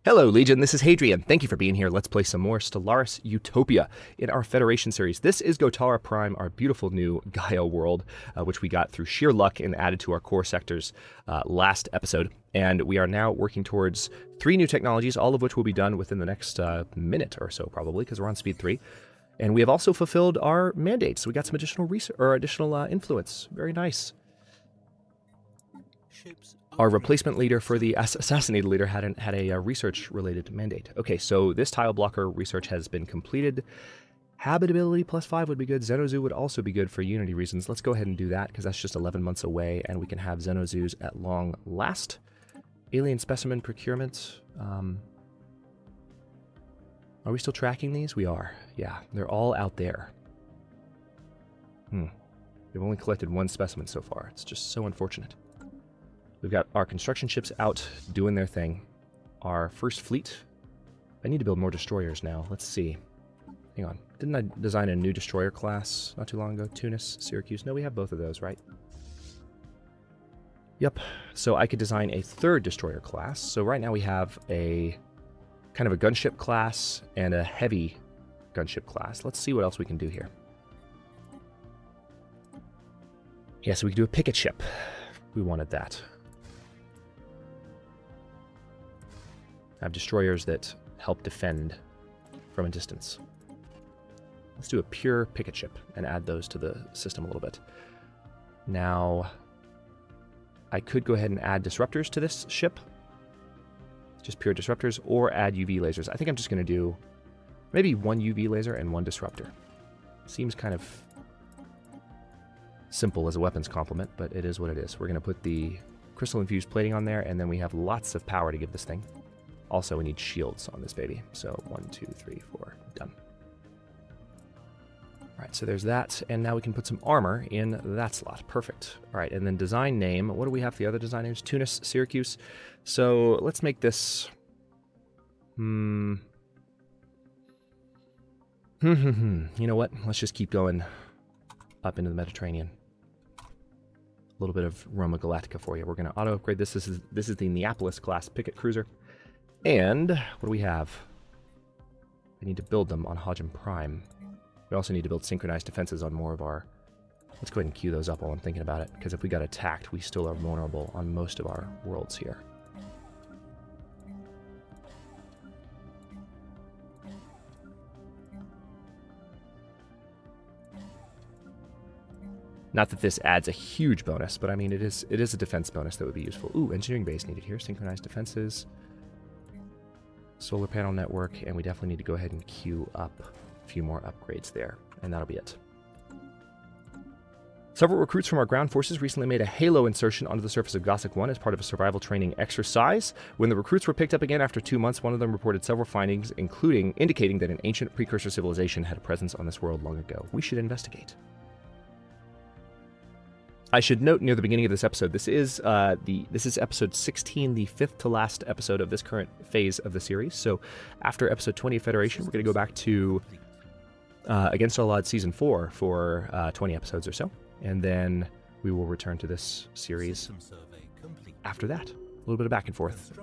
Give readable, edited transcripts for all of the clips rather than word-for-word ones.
Hello, Legion. This is Hadrian. Thank you for being here. Let's play some more Stellaris Utopia in our Federation series. This is Gotara Prime, our beautiful new Gaia world, which we got through sheer luck and added to our core sectors last episode. And we are now working towards 3 new technologies, all of which will be done within the next minute or so, probably, because we're on speed 3. And we have also fulfilled our mandates. So we got some additional research or additional influence. Very nice. Our replacement leader for the assassinated leader had a research-related mandate. Okay, so this tile blocker research has been completed. Habitability +5 would be good. Xenozoo would also be good for Unity reasons. Let's go ahead and do that, because that's just 11 months away, and we can have Xenozoos at long last. Alien specimen procurement. Are we still tracking these? We are. Yeah, they're all out there. We've only collected 1 specimen so far. It's just so unfortunate. We've got our construction ships out doing their thing. Our first fleet. I need to build more destroyers now. Let's see. Hang on. Didn't I design a new destroyer class not too long ago? Tunis, Syracuse. No, we have both of those, right? Yep. So I could design a 3rd destroyer class. So right now we have a kind of a gunship class and a heavy gunship class. Let's see what else we can do here. Yeah, so we can do a picket ship. We wanted that. Have destroyers that help defend from a distance. Let's do a pure picket ship and add those to the system a little bit. Now, I could go ahead and add disruptors to this ship. Just pure disruptors, or add UV lasers. I think I'm just going to do maybe 1 UV laser and 1 disruptor. Seems kind of simple as a weapons complement, but it is what it is. We're going to put the crystal-infused plating on there, and then we have lots of power to give this thing. Also, we need shields on this baby. So 1, 2, 3, 4, done. All right, so there's that, and now we can put some armor in that slot. Perfect. All right, and then design name. What do we have for the other design names? Tunis, Syracuse. So let's make this... You know what? Let's just keep going up into the Mediterranean. A little bit of Roma Galactica for you. We're going to auto-upgrade this. This is the Neapolis class picket cruiser. And what do we have? We need to build them on Hadrian Prime. We also need to build synchronized defenses on more of our... Let's go ahead and queue those up while I'm thinking about it, because if we got attacked, we still are vulnerable on most of our worlds here. Not that this adds a huge bonus, but I mean, it is a defense bonus that would be useful. Ooh, engineering base needed here. Synchronized defenses. Solar panel network, and we definitely need to go ahead and queue up a few more upgrades there, and that'll be it. Several recruits from our ground forces recently made a halo insertion onto the surface of Gossick 1 as part of a survival training exercise. When the recruits were picked up again after 2 months, one of them reported several findings, including indicating that an ancient precursor civilization had a presence on this world long ago. We should investigate. I should note near the beginning of this episode, this is episode 16, the 5th to last episode of this current phase of the series. So after episode 20 of Federation, we're going to go back to Against All Odds Season 4 for 20 episodes or so. And then we will return to this series after that. A little bit of back and forth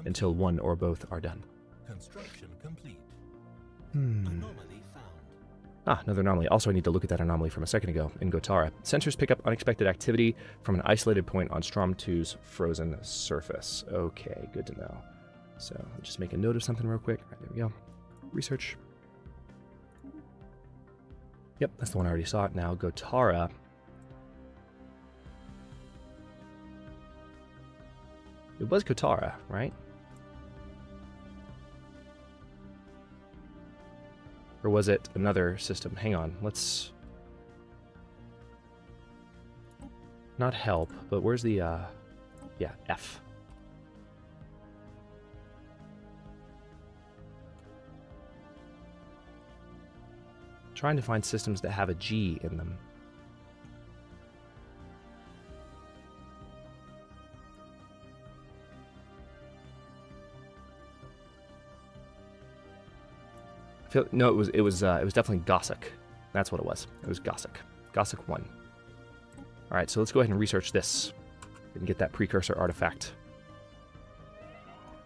until one or both are done. Construction complete. Anomaly found. Another anomaly. Also, I need to look at that anomaly from a second ago in Gotara. Sensors pick up unexpected activity from an isolated point on Strom 2's frozen surface. Okay, good to know. So, let's just make a note of something real quick. Right, there we go. Research. Yep, that's the one I already saw. Now, Gotara. It was Gotara, right? Or was it another system? Hang on, let's... Not help, but where's the, yeah, F. Trying to find systems that have a G in them. No, it was definitely Gossick. That's what it was. It was Gossick. Gossick 1. All right, so let's go ahead and research this and get that precursor artifact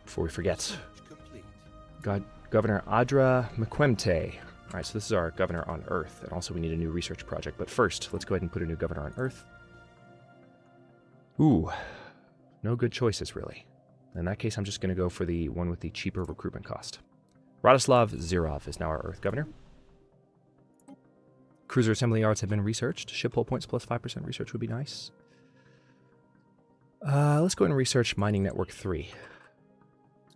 before we forget. Governor Adra Mequemte. All right, so this is our governor on Earth, and also we need a new research project. But first, let's go ahead and put a new governor on Earth. Ooh, no good choices, really. In that case, I'm just going to go for the one with the cheaper recruitment cost. Radoslav Zirov is now our Earth governor. Cruiser assembly yards have been researched. Ship hull points plus 5% research would be nice. Let's go ahead and research Mining Network 3.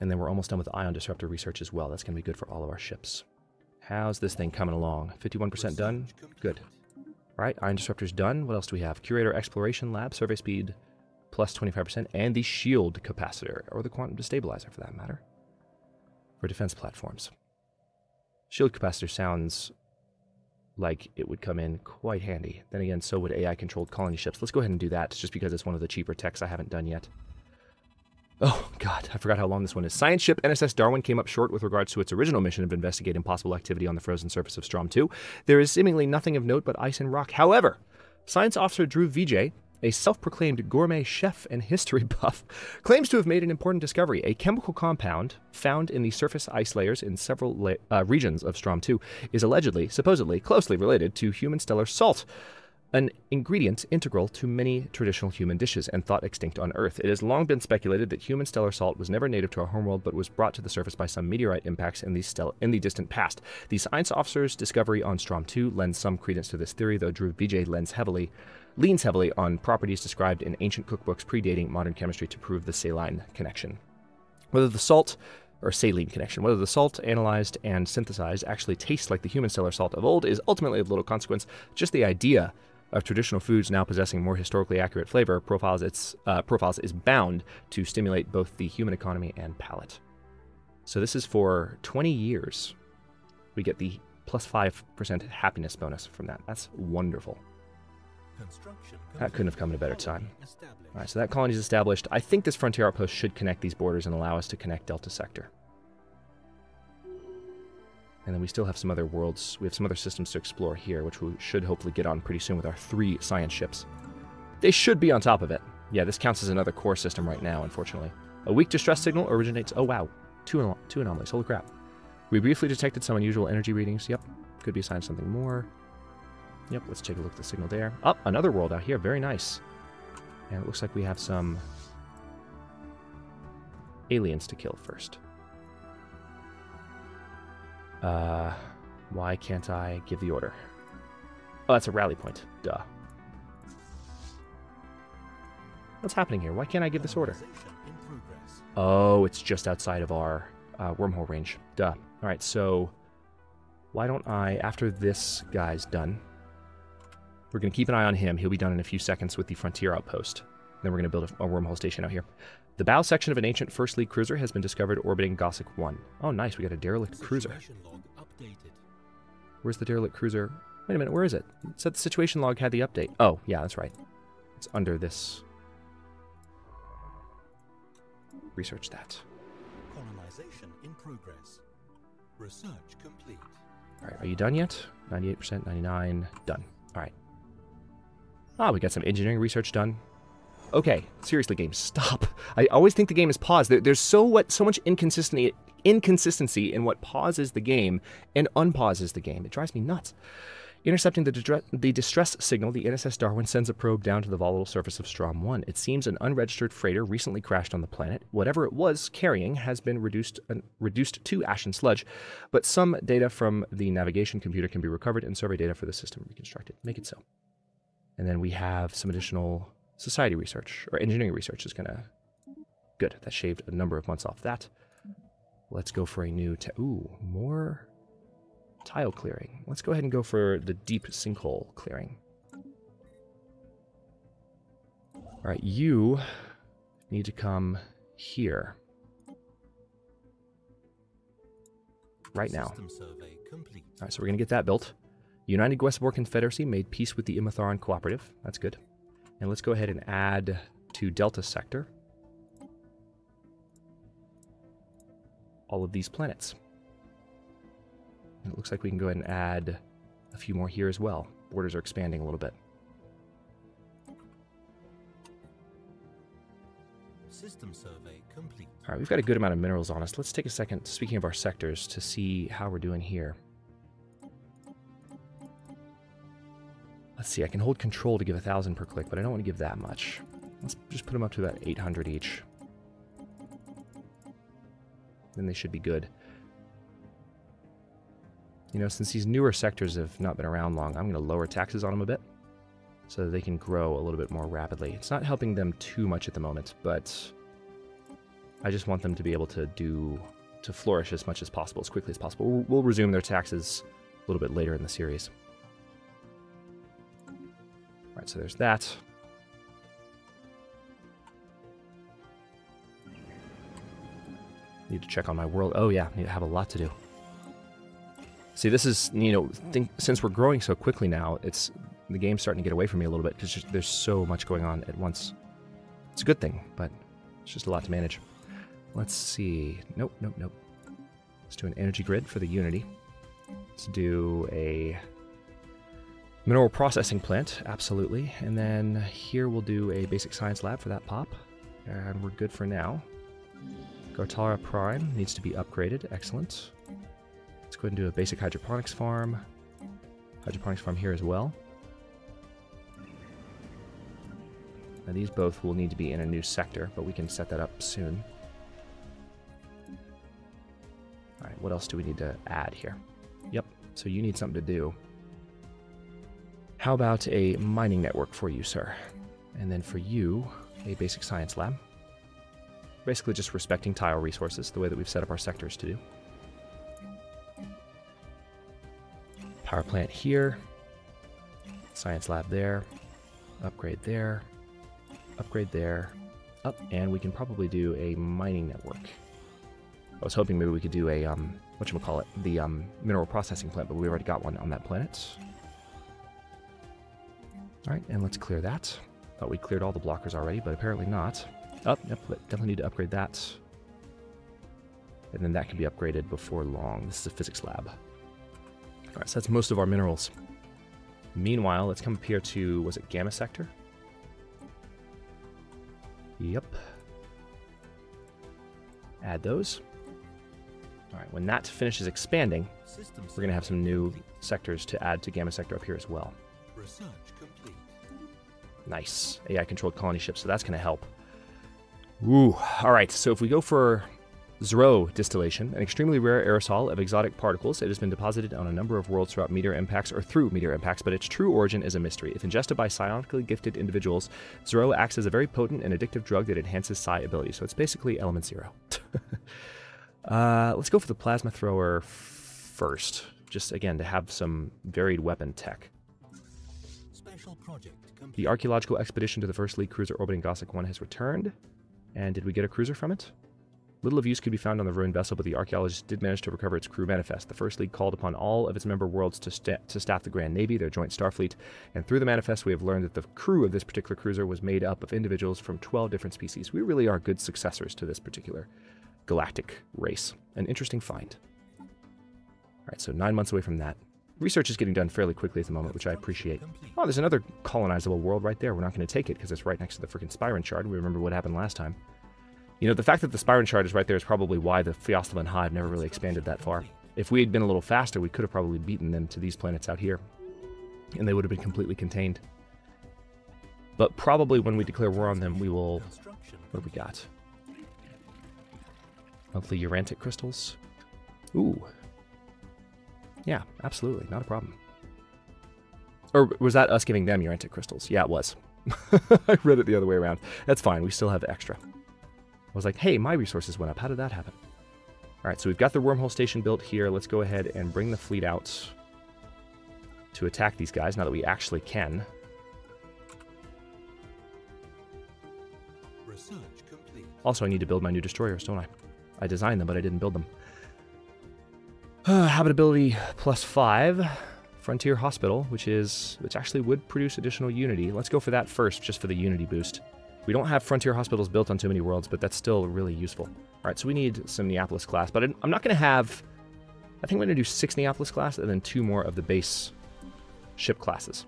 And then we're almost done with Ion Disruptor research as well. That's going to be good for all of our ships. How's this thing coming along? 51% done? Good. All right, Ion Disruptor's done. What else do we have? Curator Exploration Lab, survey speed plus 25%, and the shield capacitor, or the quantum destabilizer for that matter, for defense platforms. Shield capacitor sounds like it would come in quite handy. Then again, so would AI-controlled colony ships. Let's go ahead and do that, just because it's one of the cheaper techs I haven't done yet. Oh, God, I forgot how long this one is. Science ship NSS Darwin came up short with regards to its original mission of investigating possible activity on the frozen surface of Strom 2. There is seemingly nothing of note but ice and rock. However, Science Officer Drew Vijay, a self-proclaimed gourmet chef and history buff, claims to have made an important discovery. A chemical compound found in the surface ice layers in several regions of Strom 2 is allegedly, supposedly, closely related to human stellar salt, an ingredient integral to many traditional human dishes and thought extinct on Earth. It has long been speculated that human stellar salt was never native to our homeworld, but was brought to the surface by some meteorite impacts in the distant past. The science officer's discovery on Strom 2 lends some credence to this theory, though Drew Vijay leans heavily on properties described in ancient cookbooks predating modern chemistry to prove the saline connection. Whether the salt analyzed and synthesized actually tastes like the human stellar salt of old is ultimately of little consequence. Just the idea of traditional foods now possessing more historically accurate flavor profiles is bound to stimulate both the human economy and palate. So this is for 20 years. We get the plus 5% happiness bonus from that. That's wonderful. That couldn't have come at a better time. All right, so that colony is established. I think this frontier outpost should connect these borders and allow us to connect Delta Sector. And then we still have some other worlds. We have some other systems to explore here, which we should hopefully get on pretty soon with our 3 science ships. They should be on top of it. Yeah, this counts as another core system right now, unfortunately. A weak distress signal originates... Oh, wow. Two anomalies. Holy crap. We briefly detected some unusual energy readings. Yep. Could be assigned something more. Yep, let's take a look at the signal there. Oh, another world out here. Very nice. And it looks like we have some aliens to kill first. Why can't I give the order? Oh, that's a rally point. Duh. What's happening here? Why can't I give this order? Oh, it's just outside of our wormhole range. Duh. All right, so why don't I, after this guy's done, we're going to keep an eye on him. He'll be done in a few seconds with the frontier outpost. Then we're going to build a wormhole station out here. The bow section of an ancient First League cruiser has been discovered orbiting Gossick 1. Oh, nice. We got a derelict cruiser. Where's the derelict cruiser? Wait a minute. Where is it? It said the situation log had the update. Oh, yeah, that's right. It's under this. Research that. Colonization in progress. Research complete. All right. Are you done yet? 98%, 99. Done. All right. Ah, we got some engineering research done. Okay, seriously, game, stop. I always think the game is paused. There's so much inconsistency in what pauses the game and unpauses the game. It drives me nuts. Intercepting the distress signal, the NSS Darwin sends a probe down to the volatile surface of Strom 1. It seems an unregistered freighter recently crashed on the planet. Whatever it was carrying has been reduced to ash and sludge, but some data from the navigation computer can be recovered and survey data for the system reconstructed. Make it so. And then we have some additional society research, or engineering research is gonna... Good, that shaved a number of months off that. Let's go for a new... Ooh, more tile clearing. Let's go ahead and go for the deep sinkhole clearing. Alright, you need to come here. Right now. Alright, so we're gonna get that built. United Gwesabor Confederacy made peace with the Imatharan Cooperative. That's good. And let's go ahead and add to Delta Sector all of these planets. And it looks like we can go ahead and add a few more here as well. Borders are expanding a little bit. System survey complete. All right, we've got a good amount of minerals on us. Let's take a second, speaking of our sectors, to see how we're doing here. Let's see, I can hold control to give 1,000 per click, but I don't want to give that much. Let's just put them up to about 800 each. Then they should be good. You know, since these newer sectors have not been around long, I'm going to lower taxes on them a bit so that they can grow a little bit more rapidly. It's not helping them too much at the moment, but I just want them to be able to flourish as much as possible, as quickly as possible. We'll resume their taxes a little bit later in the series. All right, so there's that. Need to check on my world. Oh yeah, need to have a lot to do. See, this is, you know, since we're growing so quickly now, the game's starting to get away from me a little bit because there's so much going on at once. It's a good thing, but it's just a lot to manage. Let's see. Nope, nope, nope. Let's do an energy grid for the Unity. Let's do a mineral processing plant, absolutely. And then here we'll do a basic science lab for that pop. And we're good for now. Gartara Prime needs to be upgraded. Excellent. Let's go ahead and do a basic hydroponics farm. Hydroponics farm here as well. Now these both will need to be in a new sector, but we can set that up soon. Alright, what else do we need to add here? Yep, so you need something to do. How about a mining network for you, sir? And then for you, a basic science lab. Basically just respecting tile resources, the way that we've set up our sectors to do. Power plant here. Science lab there. Upgrade there. Upgrade there. Up, and we can probably do a mining network. I was hoping maybe we could do a, whatchamacallit, the mineral processing plant, but we already got one on that planet. Alright, and let's clear that. Thought we cleared all the blockers already, but apparently not. Oh, yep, definitely need to upgrade that. And then that can be upgraded before long. This is a physics lab. Alright, so that's most of our minerals. Meanwhile, let's come up here to, was it Gamma Sector? Yep. Add those. Alright, when that finishes expanding, we're going to have some new sectors to add to Gamma Sector up here as well. Research complete. Nice. AI-controlled colony ships, so that's going to help. Ooh. Alright, so if we go for Zero distillation, an extremely rare aerosol of exotic particles, it has been deposited on a number of worlds throughout meteor impacts or through meteor impacts, but its true origin is a mystery. If ingested by psionically gifted individuals, Zero acts as a very potent and addictive drug that enhances psi ability. So it's basically element zero. Let's go for the plasma thrower first, just again to have some varied weapon tech. Special project complete. The archaeological expedition to the first League cruiser orbiting Gossick 1 has returned. And did we get a cruiser from it? Little of use could be found on the ruined vessel, but the archaeologists did manage to recover its crew manifest. The First League called upon all of its member worlds to staff the Grand Navy, their joint starfleet, and through the manifest we have learned that the crew of this particular cruiser was made up of individuals from 12 different species. We really are good successors to this particular galactic race. An interesting find. Alright, so 9 months away from that. Research is getting done fairly quickly at the moment, which I appreciate. Oh, there's another colonizable world right there. We're not going to take it because it's right next to the freaking Spirant Shard. We remember what happened last time. You know, the fact that the Spirant Shard is right there is probably why the Theostalan Hive never really expanded that far. If we had been a little faster, we could have probably beaten them to these planets out here. And they would have been completely contained. But probably when we declare war on them, we will... What have we got? Monthly Urantic crystals. Ooh. Yeah, absolutely. Not a problem. Or was that us giving them Urantic crystals? Yeah, it was. I read it the other way around. That's fine. We still have extra. I was like, hey, my resources went up. How did that happen? All right, so we've got the wormhole station built here. Let's go ahead and bring the fleet out to attack these guys now that we actually can. Research complete. Also, I need to build my new destroyers, don't I? I designed them, but I didn't build them. Habitability +5. Frontier Hospital, which actually would produce additional Unity. Let's go for that first, just for the Unity boost. We don't have Frontier Hospitals built on too many worlds, but that's still really useful. All right, so we need some Neapolis class, but I'm not going to have... I think we're going to do 6 Neapolis class and then 2 more of the base ship classes.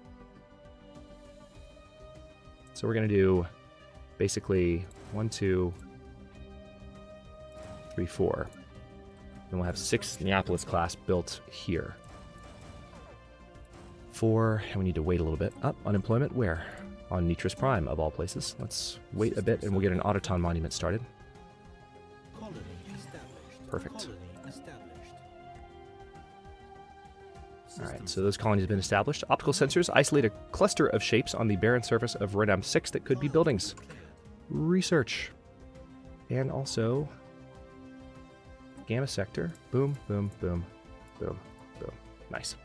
So we're going to do basically 1, 2, 3, 4. Then we'll have 6 Neapolis class built here. 4, and we need to wait a little bit. Up, unemployment, where? On Nitris Prime, of all places. Let's wait a bit, and we'll get an Autoton monument started. Colony established. Perfect. Colony established. Alright, so those colonies have been established. Optical sensors isolate a cluster of shapes on the barren surface of Redam 6 that could be buildings. Research. And also... Gamma sector. Boom, boom, boom, boom, boom. Nice.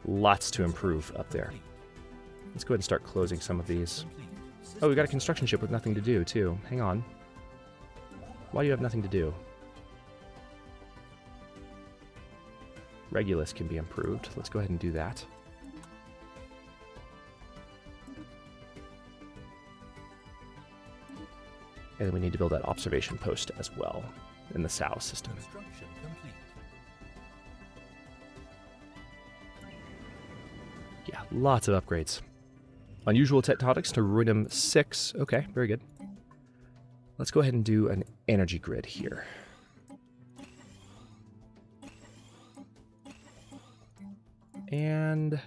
Lots to improve up there. Let's go ahead and start closing some of these. Oh, we got a construction ship with nothing to do, too. Hang on. Why do you have nothing to do? Regulus can be improved. Let's go ahead and do that. And then we need to build that observation post as well in the south system. Construction complete. Yeah, lots of upgrades. Unusual tectonics to Rhythm 6. Okay, very good. Let's go ahead and do an energy grid here. And...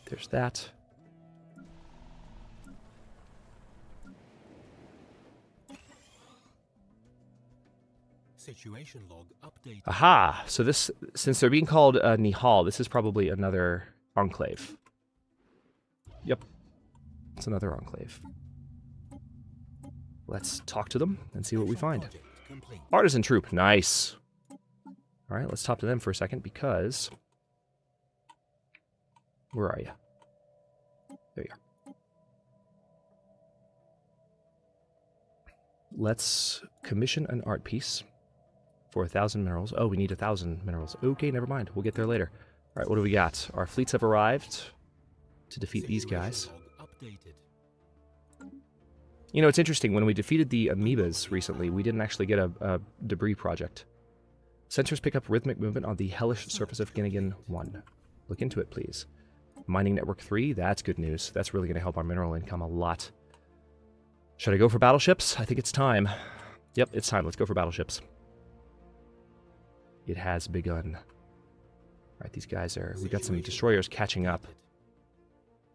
there's that. Situation log updated. Aha! So this, since they're being called Nihal, this is probably another enclave. Yep. It's another enclave. Let's talk to them and see what we find. Project complete. Artisan troop, nice. Alright, let's talk to them for a second because... Where are you? There you are. Let's commission an art piece for 1,000 minerals. Oh, we need 1,000 minerals. Okay, never mind. We'll get there later. Alright, what do we got? Our fleets have arrived to defeat these guys. Situation log updated. You know, it's interesting. When we defeated the amoebas recently, we didn't actually get a debris project. Sensors pick up rhythmic movement on the hellish surface of Ginnigan 1. Look into it, please. Mining Network 3, that's good news. That's really going to help our mineral income a lot. Should I go for battleships? I think it's time. Yep, it's time. Let's go for battleships. It has begun. Alright, these guys are... We've got some destroyers catching up.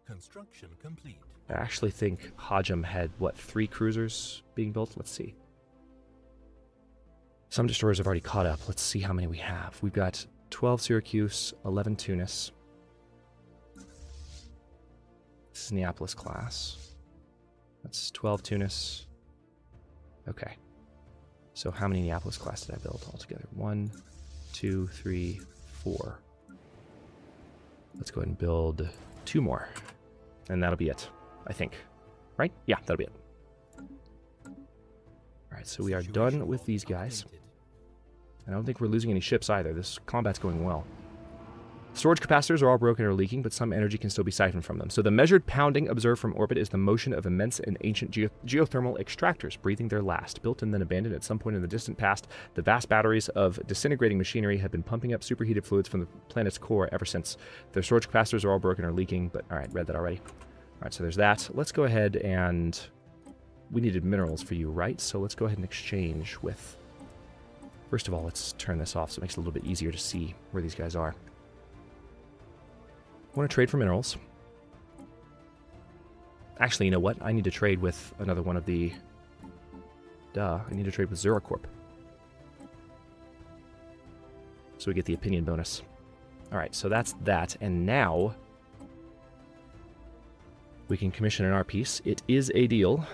Construction complete. I actually think Hadrian had, what, 3 cruisers being built? Let's see. Some destroyers have already caught up. Let's see how many we have. We've got 12 Syracuse, 11 Tunis. This is Neapolis class. That's 12 Tunis. Okay. So how many Neapolis class did I build altogether? 1, 2, 3, 4. Let's go ahead and build 2 more. And that'll be it, I think. Right? Yeah, that'll be it. Alright, so we are done with these guys. I don't think we're losing any ships either. This combat's going well. Storage capacitors are all broken or leaking, but some energy can still be siphoned from them. So the measured pounding observed from orbit is the motion of immense and ancient geothermal extractors breathing their last. Built and then abandoned at some point in the distant past, the vast batteries of disintegrating machinery have been pumping up superheated fluids from the planet's core ever since. Their storage capacitors are all broken or leaking, but alright, read that already. Alright, so there's that. Let's go ahead and... We needed minerals for you, right? So let's go ahead and exchange with... First of all, let's turn this off so it makes it a little bit easier to see where these guys are. I want to trade for minerals. Actually, you know what? I need to trade with another one of the... I need to trade with Zuracorp. So we get the opinion bonus. Alright, so that's that. And now... we can commission an art piece. It is a deal.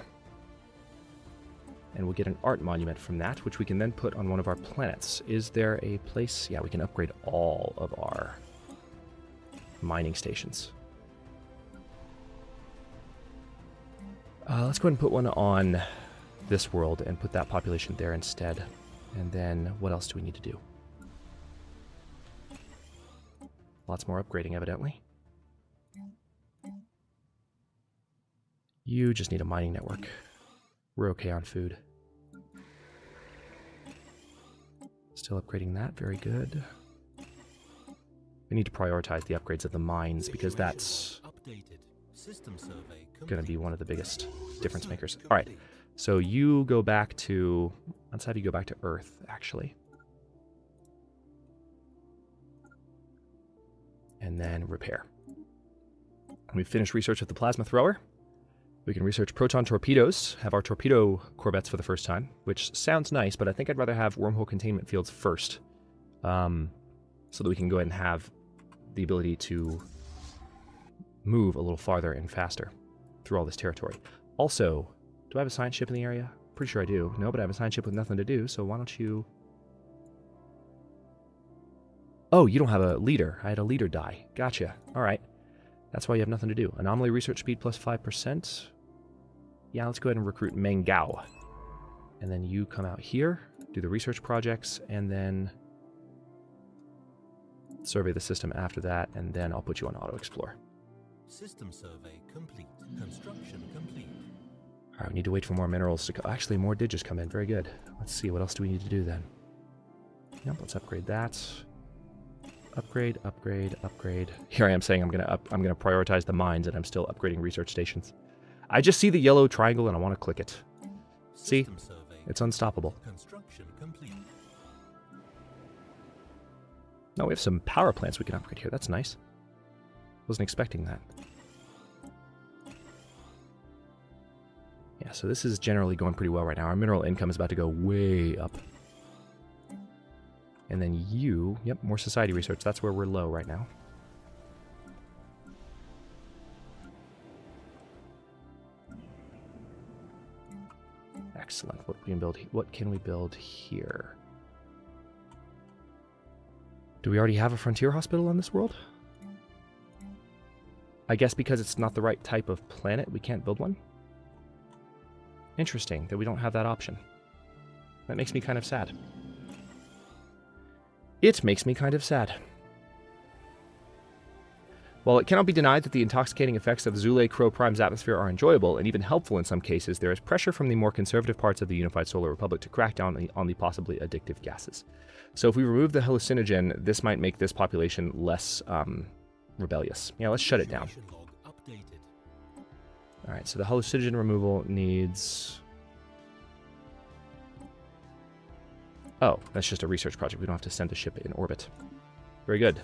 And we'll get an art monument from that, which we can then put on one of our planets. Is there a place? Yeah, we can upgrade all of our mining stations. Let's go ahead and put one on this world and put that population there instead. And then what else do we need to do? Lots more upgrading, evidently. You just need a mining network. We're okay on food. Still upgrading that. Very good. We need to prioritize the upgrades of the mines because that's going to be one of the biggest difference makers. All right. So you go back to... Let's have you go back to Earth, actually. And then repair. We finish research with the plasma thrower. We can research proton torpedoes, have our torpedo corvettes for the first time, which sounds nice, but I think I'd rather have wormhole containment fields first, so that we can go ahead and have the ability to move a little farther and faster through all this territory. Also, do I have a science ship in the area? Pretty sure I do. No, but I have a science ship with nothing to do, so why don't you... Oh, you don't have a leader. I had a leader die. Gotcha. All right. That's why you have nothing to do. Anomaly research speed plus 5%. Yeah, let's go ahead and recruit Mengao. And then you come out here, do the research projects, and then survey the system after that, and then I'll put you on auto explore. System survey complete. Construction complete. All right, we need to wait for more minerals to come. Actually, more did just come in. Very good. Let's see, what else do we need to do then? Yep, let's upgrade that. Upgrade, upgrade, upgrade. Here I am saying I'm gonna prioritize the mines, and I'm still upgrading research stations. I just see the yellow triangle and I want to click it. See? It's unstoppable. Construction complete. No, we have some power plants we can upgrade here. That's nice. Wasn't expecting that. Yeah, so this is generally going pretty well right now. Our mineral income is about to go way up. And then you, yep, more society research. That's where we're low right now. Excellent. What can we build here? Do we already have a frontier hospital on this world? I guess because it's not the right type of planet, we can't build one? Interesting that we don't have that option. That makes me kind of sad. It makes me kind of sad. While it cannot be denied that the intoxicating effects of Zule Crow Prime's atmosphere are enjoyable and even helpful in some cases, there is pressure from the more conservative parts of the Unified Solar Republic to crack down on the possibly addictive gases. So if we remove the hallucinogen, this might make this population less rebellious. Yeah, let's shut it down. Alright, so the hallucinogen removal needs... Oh, that's just a research project. We don't have to send the ship in orbit. Very good.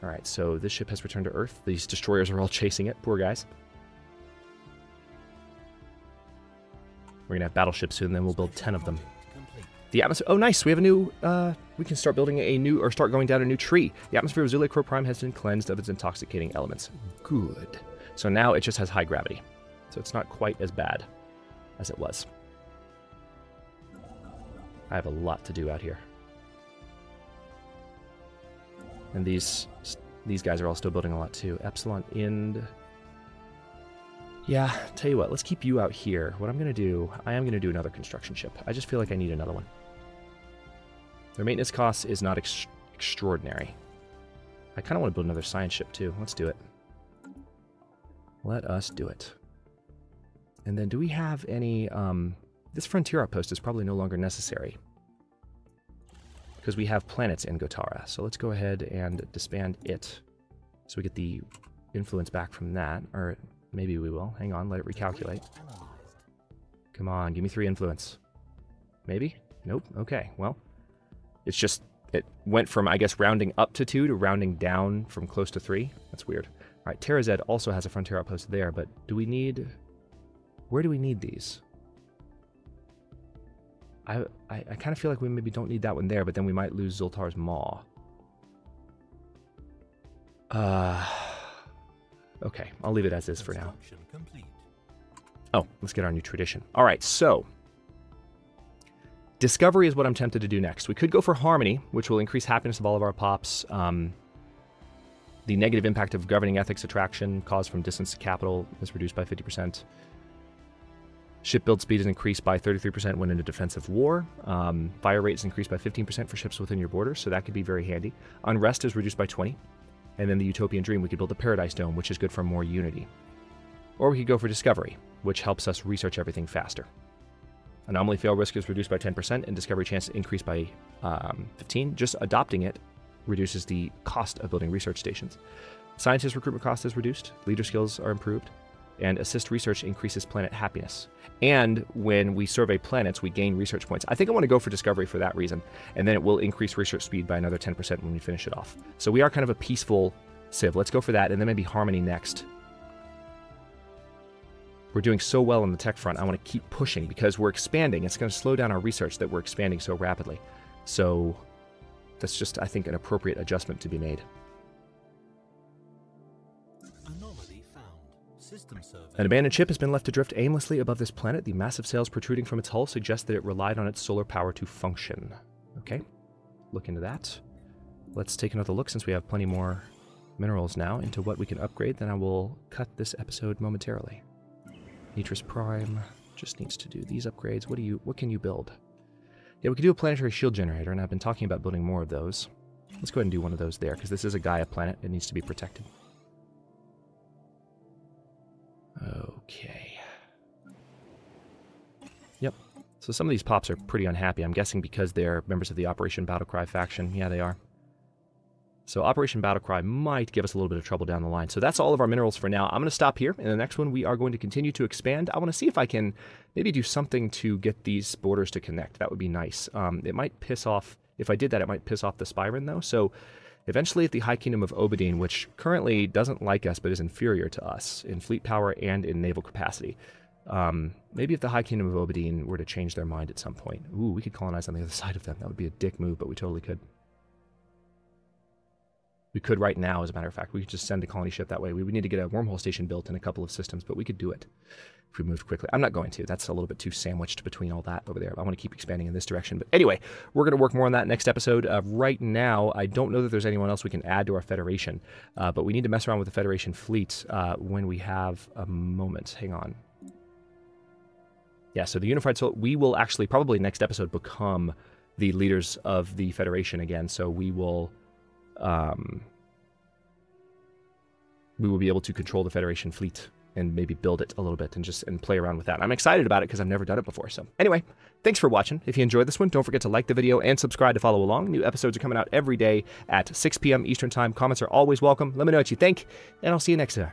Alright, so this ship has returned to Earth. These destroyers are all chasing it. Poor guys. We're going to have battleships soon, then we'll build 10 of them. The atmosphere... Oh, nice! We have a new... we can start building a new... Or start going down a new tree. The atmosphere of Zule Crow Prime has been cleansed of its intoxicating elements. Good. So now it just has high gravity. So it's not quite as bad as it was. I have a lot to do out here. And these guys are all still building a lot too. Epsilon Ind. Yeah, tell you what, let's keep you out here. What I'm going to do, I am going to do another construction ship. I just feel like I need another one. Their maintenance cost is not extraordinary. I kind of want to build another science ship too. Let's do it. Let us do it. And then do we have any... This frontier outpost is probably no longer necessary because we have planets in Gotara. So let's go ahead and disband it so we get the influence back from that. Or maybe we will. Hang on, let it recalculate. Come on, give me 3 influence. Maybe? Nope. Okay, well, it's just, it went from, I guess, rounding up to 2 to rounding down from close to 3. That's weird. All right, Terra Z also has a frontier outpost there, but do we need... Where do we need these? I kind of feel like we maybe don't need that one there, but then we might lose Zoltar's Maw. Okay, I'll leave it as is for now. Oh, let's get our new tradition. All right, so Discovery is what I'm tempted to do next. We could go for Harmony, which will increase happiness of all of our pops. The negative impact of governing ethics attraction caused from distance to capital is reduced by 50%. Ship build speed is increased by 33% when in a defensive war. Fire rate is increased by 15% for ships within your borders, so that could be very handy. Unrest is reduced by 20. And then the Utopian Dream, we could build a Paradise Dome, which is good for more unity. Or we could go for Discovery, which helps us research everything faster. Anomaly fail risk is reduced by 10%, and discovery chance increased by 15. Just adopting it reduces the cost of building research stations. Scientist recruitment cost is reduced, leader skills are improved, and assist research increases planet happiness. And when we survey planets, we gain research points. I think I want to go for discovery for that reason, and then it will increase research speed by another 10% when we finish it off. So we are kind of a peaceful civ. Let's go for that, and then maybe harmony next. We're doing so well on the tech front, I want to keep pushing because we're expanding. It's going to slow down our research that we're expanding so rapidly. So that's just, I think, an appropriate adjustment to be made. Anomaly found. System survey. An abandoned ship has been left to drift aimlessly above this planet. The massive sails protruding from its hull suggest that it relied on its solar power to function. Okay, look into that. Let's take another look, since we have plenty more minerals now, into what we can upgrade. Then I will cut this episode momentarily. Nitris Prime just needs to do these upgrades. What can you build? Yeah, we can do a planetary shield generator, and I've been talking about building more of those. Let's go ahead and do one of those there, because this is a Gaia planet. It needs to be protected. Okay. Yep. So some of these pops are pretty unhappy. I'm guessing because they're members of the Operation Battlecry faction. Yeah, they are. So Operation Battlecry might give us a little bit of trouble down the line. So that's all of our minerals for now. I'm going to stop here. In the next one, we are going to continue to expand. I want to see if I can maybe do something to get these borders to connect. That would be nice. It might piss off, if I did that, it might piss off the Spyron, though. So eventually at the High Kingdom of Obadine, which currently doesn't like us but is inferior to us in fleet power and in naval capacity. Maybe if the High Kingdom of Obadine were to change their mind at some point. Ooh, we could colonize on the other side of them. That would be a dick move, but we totally could. We could right now, as a matter of fact. We could just send a colony ship that way. We would need to get a wormhole station built in a couple of systems, but we could do it if we moved quickly. I'm not going to. That's a little bit too sandwiched between all that over there. I want to keep expanding in this direction. But anyway, we're going to work more on that next episode. Right now, I don't know that there's anyone else we can add to our Federation, but we need to mess around with the Federation fleet when we have a moment. Hang on. Yeah, so the Unified Soul, we will actually probably next episode become the leaders of the Federation again, so we will be able to control the Federation fleet and maybe build it a little bit and play around with that. I'm excited about it because I've never done it before. So anyway, thanks for watching. If you enjoyed this one, don't forget to like the video and subscribe to follow along. New episodes are coming out every day at 6 p.m. Eastern Time. Comments are always welcome. Let me know what you think, and I'll see you next time.